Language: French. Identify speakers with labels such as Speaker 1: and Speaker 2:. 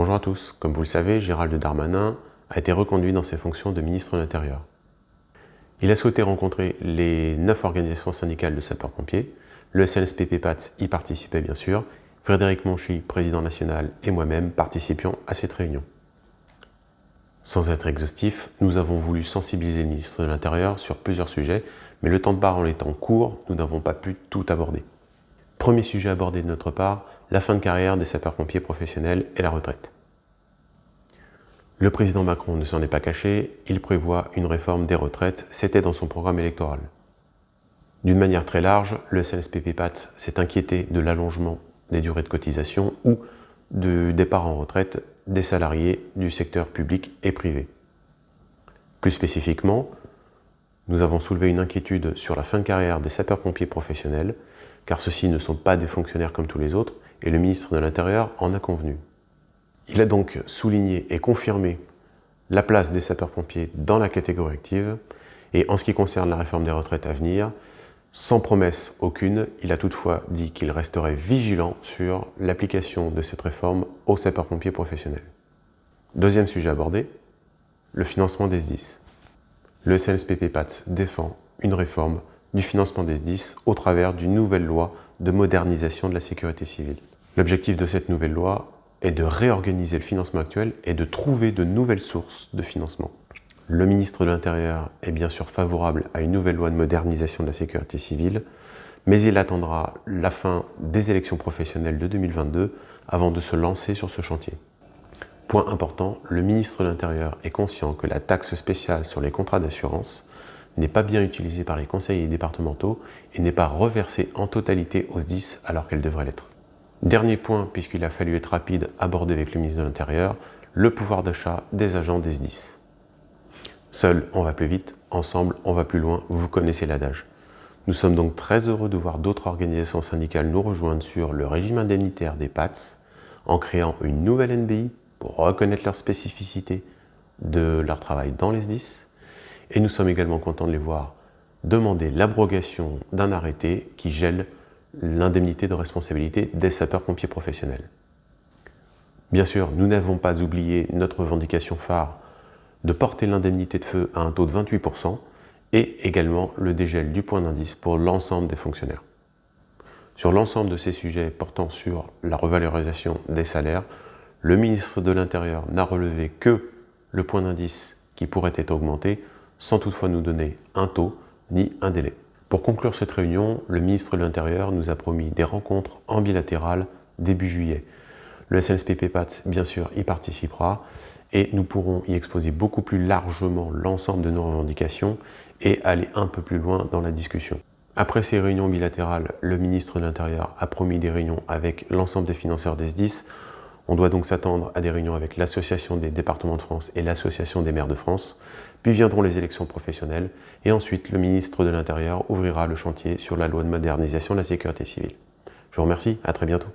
Speaker 1: Bonjour à tous. Comme vous le savez, Gérald Darmanin a été reconduit dans ses fonctions de ministre de l'Intérieur. Il a souhaité rencontrer les 9 organisations syndicales de sapeurs-pompiers. Le SNSPP-PATS y participait bien sûr. Frédéric Monchy, président national, et moi-même participions à cette réunion. Sans être exhaustif, nous avons voulu sensibiliser le ministre de l'Intérieur sur plusieurs sujets, mais le temps de parole étant court, nous n'avons pas pu tout aborder. Premier sujet abordé de notre part, la fin de carrière des sapeurs-pompiers professionnels et la retraite. Le président Macron ne s'en est pas caché, il prévoit une réforme des retraites, c'était dans son programme électoral. D'une manière très large, le SNSPP-PATS s'est inquiété de l'allongement des durées de cotisation ou du départ en retraite des salariés du secteur public et privé. Plus spécifiquement, nous avons soulevé une inquiétude sur la fin de carrière des sapeurs-pompiers professionnels, car ceux-ci ne sont pas des fonctionnaires comme tous les autres, et le ministre de l'Intérieur en a convenu. Il a donc souligné et confirmé la place des sapeurs-pompiers dans la catégorie active, et en ce qui concerne la réforme des retraites à venir, sans promesse aucune, il a toutefois dit qu'il resterait vigilant sur l'application de cette réforme aux sapeurs-pompiers professionnels. Deuxième sujet abordé, le financement des SDIS. Le SNSPP-PATS défend une réforme du financement des SDIS au travers d'une nouvelle loi de modernisation de la sécurité civile. L'objectif de cette nouvelle loi est de réorganiser le financement actuel et de trouver de nouvelles sources de financement. Le ministre de l'Intérieur est bien sûr favorable à une nouvelle loi de modernisation de la sécurité civile, mais il attendra la fin des élections professionnelles de 2022 avant de se lancer sur ce chantier. Point important, le ministre de l'Intérieur est conscient que la taxe spéciale sur les contrats d'assurance n'est pas bien utilisée par les conseillers départementaux et n'est pas reversée en totalité aux SDIS alors qu'elle devrait l'être. Dernier point, puisqu'il a fallu être rapide, abordé avec le ministre de l'Intérieur, le pouvoir d'achat des agents des SDIS. Seul, on va plus vite, ensemble, on va plus loin, vous connaissez l'adage. Nous sommes donc très heureux de voir d'autres organisations syndicales nous rejoindre sur le régime indemnitaire des PATS en créant une nouvelle NBI pour reconnaître leurs spécificités de leur travail dans les SDIS. Et nous sommes également contents de les voir demander l'abrogation d'un arrêté qui gèle l'indemnité de responsabilité des sapeurs-pompiers professionnels. Bien sûr, nous n'avons pas oublié notre revendication phare de porter l'indemnité de feu à un taux de 28% et également le dégel du point d'indice pour l'ensemble des fonctionnaires. Sur l'ensemble de ces sujets portant sur la revalorisation des salaires, le ministre de l'Intérieur n'a relevé que le point d'indice qui pourrait être augmenté sans toutefois nous donner un taux ni un délai. Pour conclure cette réunion, le ministre de l'Intérieur nous a promis des rencontres en bilatéral début juillet. Le SNSPP-PATS, bien sûr, y participera et nous pourrons y exposer beaucoup plus largement l'ensemble de nos revendications et aller un peu plus loin dans la discussion. Après ces réunions bilatérales, le ministre de l'Intérieur a promis des réunions avec l'ensemble des financeurs des SDIS. On doit donc s'attendre à des réunions avec l'Association des départements de France et l'Association des maires de France, puis viendront les élections professionnelles, et ensuite le ministre de l'Intérieur ouvrira le chantier sur la loi de modernisation de la sécurité civile. Je vous remercie, à très bientôt.